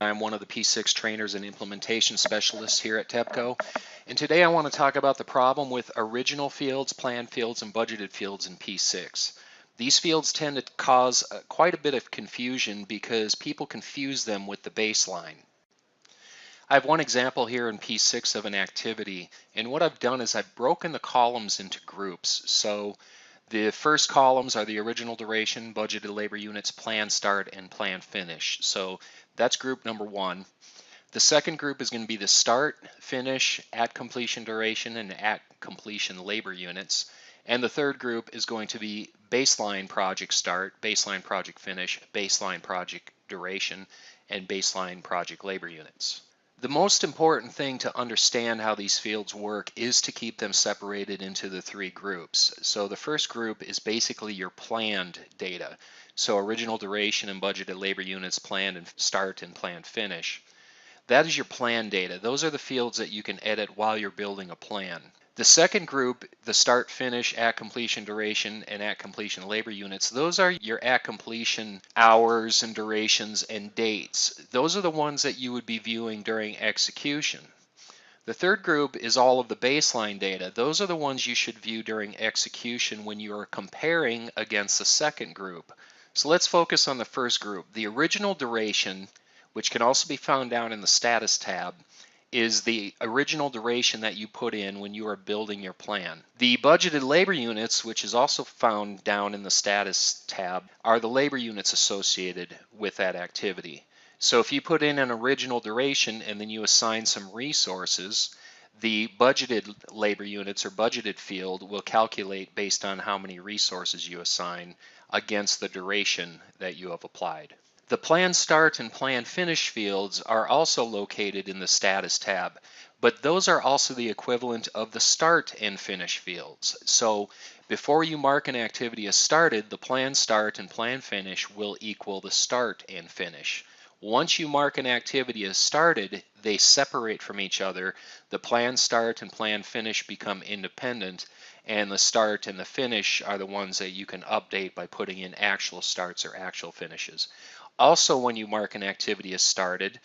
I'm one of the P6 trainers and implementation specialists here at TEPCO, and today I want to talk about the problem with original fields, planned fields, and budgeted fields in P6. These fields tend to cause quite a bit of confusion because people confuse them with the baseline. I have one example here in P6 of an activity, and what I've done is I've broken the columns into groups. So the first columns are the original duration, budgeted labor units, plan start, and plan finish. So that's group number one. The second group is going to be the start, finish, at completion duration, and at completion labor units. And the third group is going to be baseline project start, baseline project finish, baseline project duration, and baseline project labor units. The most important thing to understand how these fields work is to keep them separated into the three groups. So the first group is basically your planned data. So original duration and budgeted labor units, planned and start and planned finish. That is your plan data. Those are the fields that you can edit while you're building a plan. The second group, the start, finish, at completion duration, and at completion labor units, those are your at completion hours and durations and dates. Those are the ones that you would be viewing during execution. The third group is all of the baseline data. Those are the ones you should view during execution when you are comparing against the second group. So let's focus on the first group. The original duration, which can also be found down in the status tab, is the original duration that you put in when you are building your plan. The budgeted labor units, which is also found down in the status tab, are the labor units associated with that activity. So if you put in an original duration and then you assign some resources, the budgeted labor units or budgeted field will calculate based on how many resources you assign against the duration that you have applied. The plan start and plan finish fields are also located in the status tab, but those are also the equivalent of the start and finish fields. So before you mark an activity as started, the plan start and plan finish will equal the start and finish. Once you mark an activity as started, they separate from each other. The plan start and plan finish become independent, and the start and the finish are the ones that you can update by putting in actual starts or actual finishes. Also, when you mark an activity as started,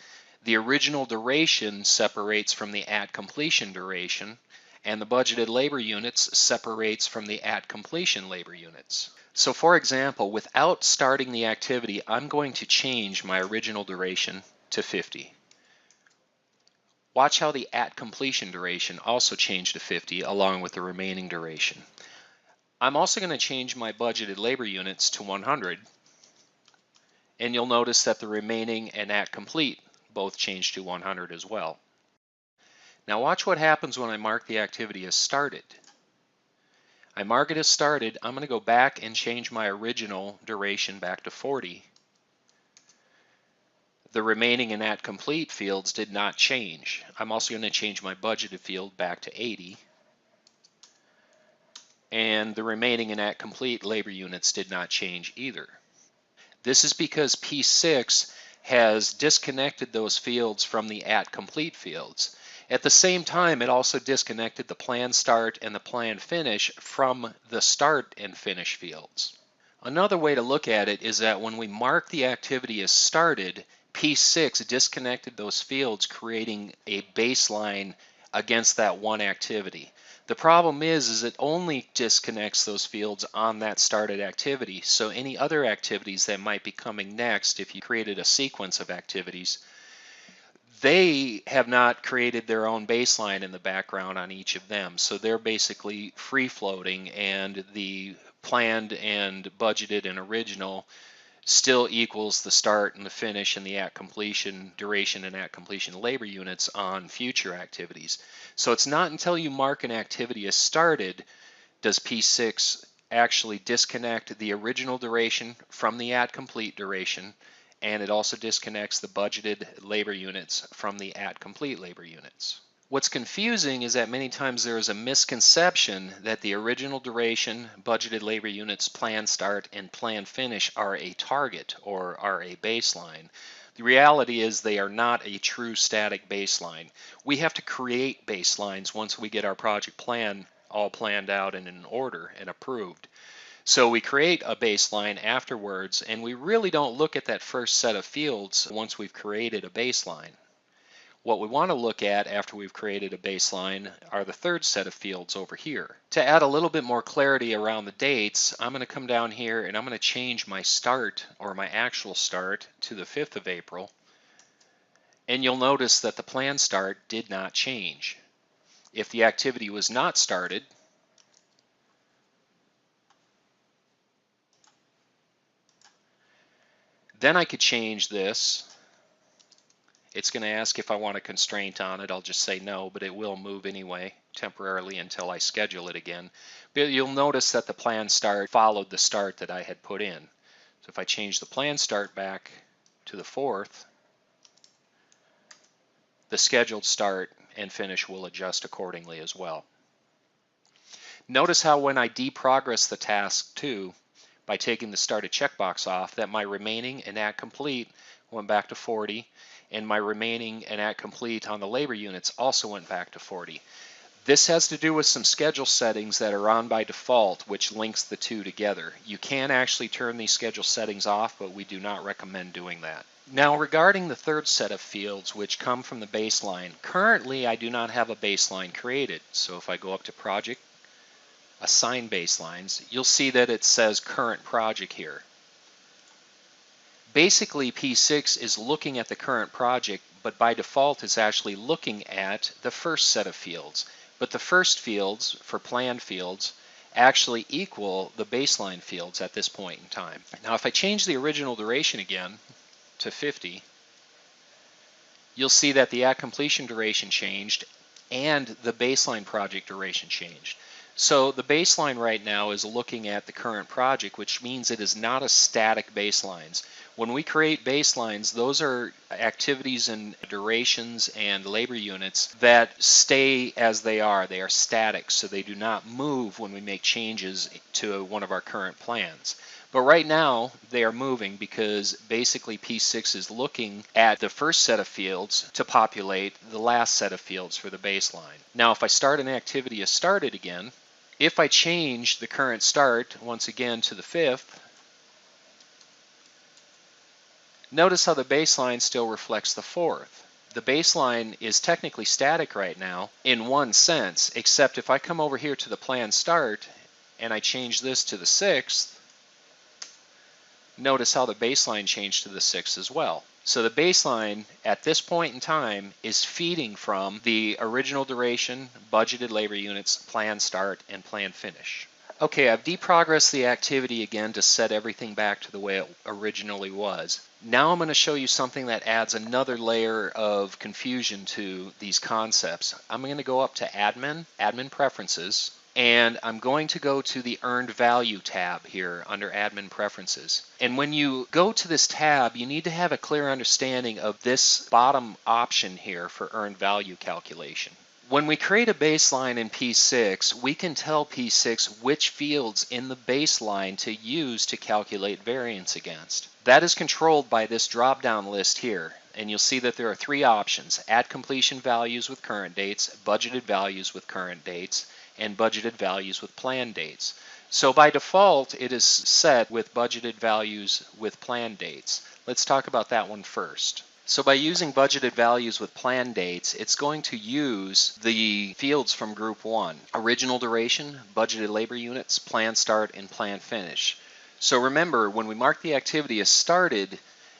the original duration separates from the at completion duration, and the budgeted labor units separates from the at completion labor units. So for example, without starting the activity, I'm going to change my original duration to 50. Watch how the at completion duration also changed to 50 along with the remaining duration. I'm also going to change my budgeted labor units to 100. And you'll notice that the remaining and at complete both change to 100 as well. Now watch what happens when I mark the activity as started. I mark it as started. I'm going to go back and change my original duration back to 40. The remaining and at complete fields did not change. I'm also going to change my budgeted field back to 80. And the remaining and at complete labor units did not change either. This is because P6 has disconnected those fields from the at complete fields. At the same time, it also disconnected the plan start and the plan finish from the start and finish fields. Another way to look at it is that when we mark the activity as started, P6 disconnected those fields, creating a baseline against that one activity. The problem is it only disconnects those fields on that started activity. So any other activities that might be coming next, if you created a sequence of activities, they have not created their own baseline in the background on each of them. So they're basically free floating, and the planned and budgeted and original still equals the start and the finish and the at completion duration and at completion labor units on future activities. So it's not until you mark an activity as started does P6 actually disconnect the original duration from the at complete duration, and it also disconnects the budgeted labor units from the at complete labor units. What's confusing is that many times there is a misconception that the original duration, budgeted labor units, plan start, and plan finish are a target or are a baseline. The reality is they are not a true static baseline. We have to create baselines once we get our project plan all planned out and in order and approved. So we create a baseline afterwards, and we really don't look at that first set of fields once we've created a baseline. What we want to look at after we've created a baseline are the third set of fields over here. To add a little bit more clarity around the dates, I'm going to come down here and I'm going to change my start, or my actual start, to the 5th of April. And you'll notice that the planned start did not change. If the activity was not started, then I could change this. It's going to ask if I want a constraint on it. I'll just say no, but it will move anyway temporarily until I schedule it again. But you'll notice that the planned start followed the start that I had put in. So if I change the planned start back to the 4th, the scheduled start and finish will adjust accordingly as well. Notice how when I deprogress the task 2 by taking the started checkbox off, that my remaining and at complete went back to 40, and my remaining and at complete on the labor units also went back to 40. This has to do with some schedule settings that are on by default, which links the two together. You can actually turn these schedule settings off, but we do not recommend doing that. Now, regarding the third set of fields, which come from the baseline, currently I do not have a baseline created. So if I go up to Project, Assign Baselines, you'll see that it says Current Project here. Basically, P6 is looking at the current project, but by default it's actually looking at the first set of fields. But the first fields, for planned fields, actually equal the baseline fields at this point in time. Now, if I change the original duration again to 50, you'll see that the at completion duration changed and the baseline project duration changed. So the baseline right now is looking at the current project, which means it is not a static baselines. When we create baselines, those are activities and durations and labor units that stay as they are. They are static, so they do not move when we make changes to one of our current plans. But right now, they are moving because basically P6 is looking at the first set of fields to populate the last set of fields for the baseline. Now, if I start an activity as started again, if I change the current start once again to the 5th, notice how the baseline still reflects the 4th. The baseline is technically static right now in one sense, except if I come over here to the planned start and I change this to the 6th, notice how the baseline changed to the 6th as well. So the baseline at this point in time is feeding from the original duration, budgeted labor units, planned start, and planned finish. Okay, I've deprogressed the activity again to set everything back to the way it originally was. Now I'm going to show you something that adds another layer of confusion to these concepts. I'm going to go up to Admin Preferences, and I'm going to go to the Earned Value tab here under Admin Preferences. And when you go to this tab, you need to have a clear understanding of this bottom option here for Earned Value calculation. When we create a baseline in P6, we can tell P6 which fields in the baseline to use to calculate variance against. That is controlled by this drop-down list here, and you'll see that there are three options: at completion values with current dates, budgeted values with current dates, and budgeted values with planned dates. So by default, it is set with budgeted values with planned dates. Let's talk about that one first. So by using budgeted values with planned dates, it's going to use the fields from group 1, original duration, budgeted labor units, planned start, and planned finish. So remember, when we mark the activity as started,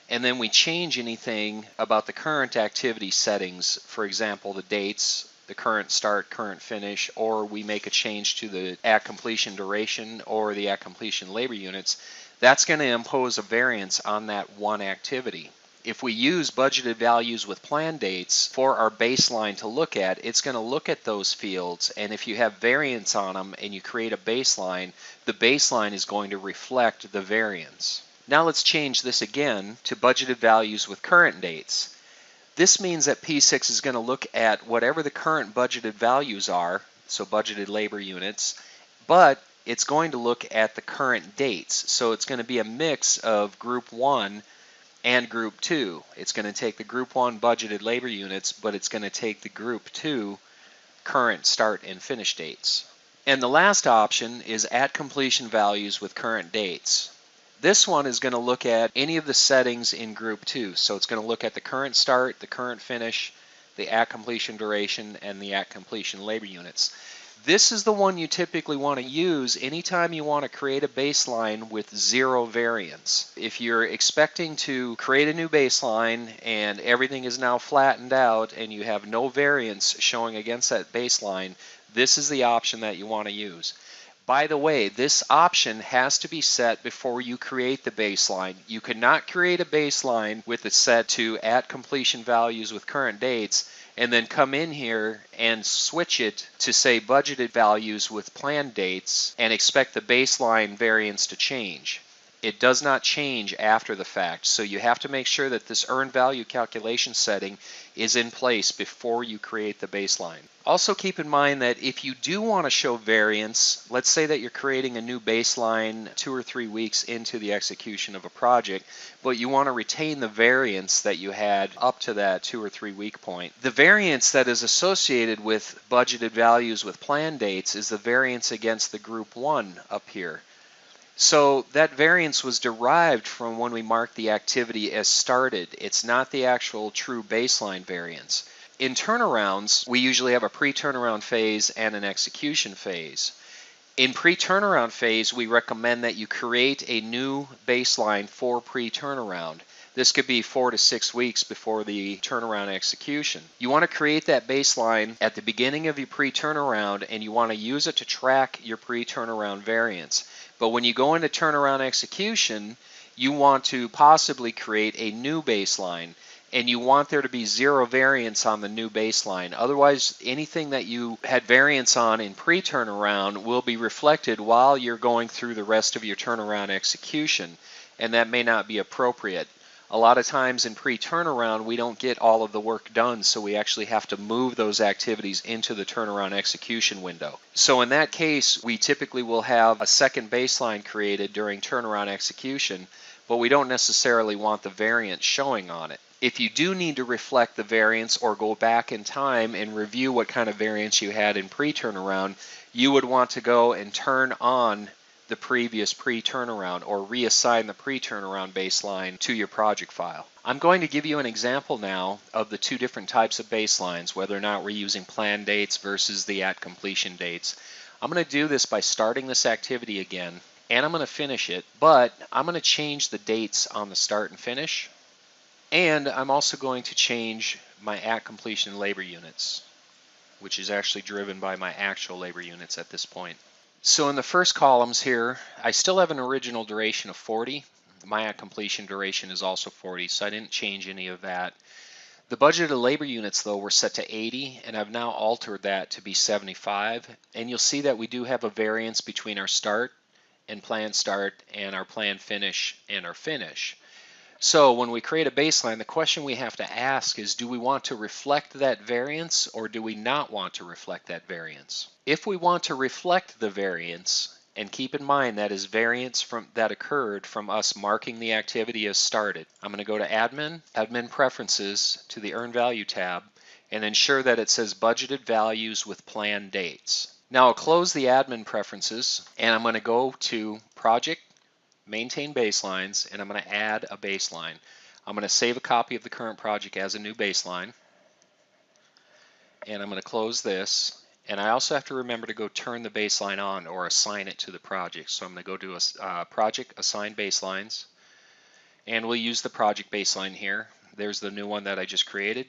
and then we change anything about the current activity settings, for example, the dates, the current start, current finish, or we make a change to the at completion duration or the at completion labor units, that's going to impose a variance on that one activity. If we use budgeted values with planned dates for our baseline to look at, it's going to look at those fields, and if you have variance on them and you create a baseline, the baseline is going to reflect the variance. Now let's change this again to budgeted values with current dates. This means that P6 is going to look at whatever the current budgeted values are, so budgeted labor units, but it's going to look at the current dates. So it's going to be a mix of group 1 and group 2. It's going to take the group 1 budgeted labor units, but it's going to take the group 2 current start and finish dates. And the last option is at completion values with current dates. This one is going to look at any of the settings in group 2. So it's going to look at the current start, the current finish, the at completion duration, and the at completion labor units. This is the one you typically want to use anytime you want to create a baseline with zero variance. If you're expecting to create a new baseline and everything is now flattened out and you have no variance showing against that baseline, this is the option that you want to use. By the way, this option has to be set before you create the baseline. You cannot create a baseline with it set to at completion values with current dates and then come in here and switch it to say budgeted values with planned dates and expect the baseline variance to change. It does not change after the fact, so you have to make sure that this earned value calculation setting is in place before you create the baseline. Also keep in mind that if you do want to show variance, let's say that you're creating a new baseline 2 or 3 weeks into the execution of a project, but you want to retain the variance that you had up to that 2 or 3 week point. The variance that is associated with budgeted values with planned dates is the variance against the group 1 up here. So that variance was derived from when we marked the activity as started. It's not the actual true baseline variance. In turnarounds, we usually have a pre-turnaround phase and an execution phase. In pre-turnaround phase, we recommend that you create a new baseline for pre-turnaround. This could be 4 to 6 weeks before the turnaround execution. You want to create that baseline at the beginning of your pre-turnaround and you want to use it to track your pre-turnaround variance. But when you go into turnaround execution, you want to possibly create a new baseline and you want there to be zero variance on the new baseline. Otherwise, anything that you had variance on in pre-turnaround will be reflected while you're going through the rest of your turnaround execution, and that may not be appropriate. A lot of times in pre-turnaround, we don't get all of the work done, so we actually have to move those activities into the turnaround execution window. So in that case, we typically will have a second baseline created during turnaround execution, but we don't necessarily want the variance showing on it. If you do need to reflect the variance or go back in time and review what kind of variance you had in pre-turnaround, you would want to go and turn on the previous pre-turnaround or reassign the pre-turnaround baseline to your project file. I'm going to give you an example now of the two different types of baselines, whether or not we're using planned dates versus the at completion dates. I'm going to do this by starting this activity again, and I'm going to finish it, but I'm going to change the dates on the start and finish, and I'm also going to change my at completion labor units, which is actually driven by my actual labor units at this point. So in the first columns here, I still have an original duration of 40. My at completion duration is also 40, so I didn't change any of that. The budgeted labor units, though, were set to 80, and I've now altered that to be 75. And you'll see that we do have a variance between our start and planned start and our planned finish and our finish. So when we create a baseline, the question we have to ask is, do we want to reflect that variance or do we not want to reflect that variance? If we want to reflect the variance, and keep in mind that is variance that occurred from us marking the activity as started, I'm going to go to Admin Preferences to the Earn Value tab, and ensure that it says Budgeted Values with Planned Dates. Now I'll close the Admin Preferences, and I'm going to go to Project, Maintain Baselines, and I'm going to add a baseline. I'm going to save a copy of the current project as a new baseline, and I'm going to close this. And I also have to remember to go turn the baseline on or assign it to the project. So I'm going to go to a Project, Assign Baselines, and we'll use the project baseline here. There's the new one that I just created.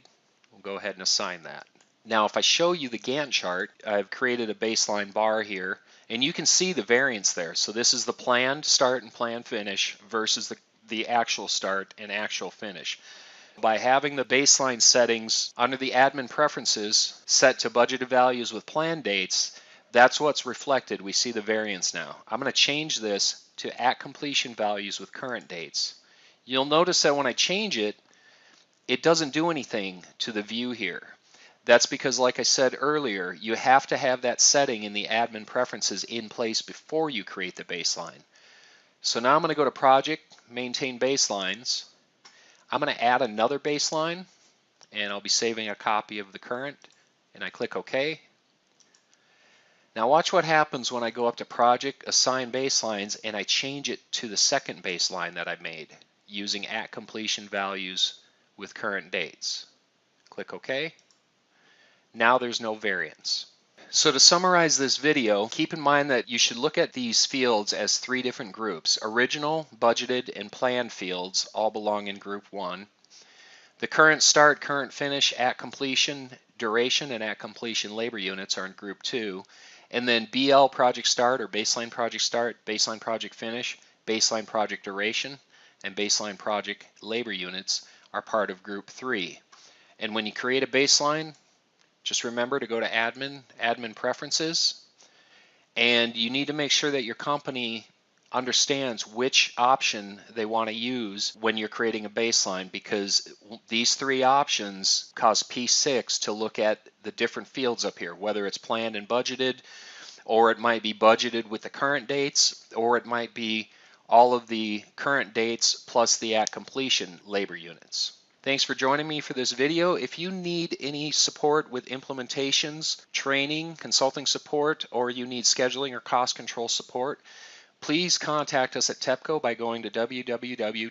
We'll go ahead and assign that. Now if I show you the Gantt chart, I've created a baseline bar here, and you can see the variance there. So this is the planned start and planned finish versus the actual start and actual finish. By having the baseline settings under the admin preferences set to budgeted values with planned dates, that's what's reflected. We see the variance now. I'm going to change this to at completion values with current dates. You'll notice that when I change it, it doesn't do anything to the view here. That's because, like I said earlier, you have to have that setting in the admin preferences in place before you create the baseline. So now I'm going to go to Project, Maintain Baselines. I'm going to add another baseline, and I'll be saving a copy of the current, and I click OK. Now watch what happens when I go up to Project, Assign Baselines, and I change it to the second baseline that I made using at completion values with current dates. Click OK. Now there's no variance. So to summarize this video, keep in mind that you should look at these fields as three different groups. Original, budgeted, and planned fields all belong in group 1. The current start, current finish, at completion, duration, and at completion labor units are in group 2. And then BL project start or baseline project start, baseline project finish, baseline project duration, and baseline project labor units are part of group 3. And when you create a baseline, just remember to go to Admin Preferences, and you need to make sure that your company understands which option they want to use when you're creating a baseline, because these three options cause P6 to look at the different fields up here, whether it's planned and budgeted, or it might be budgeted with the current dates, or it might be all of the current dates plus the at completion labor units. Thanks for joining me for this video. If you need any support with implementations, training, consulting support, or you need scheduling or cost control support, please contact us at TEPCO by going to www.tepco.us.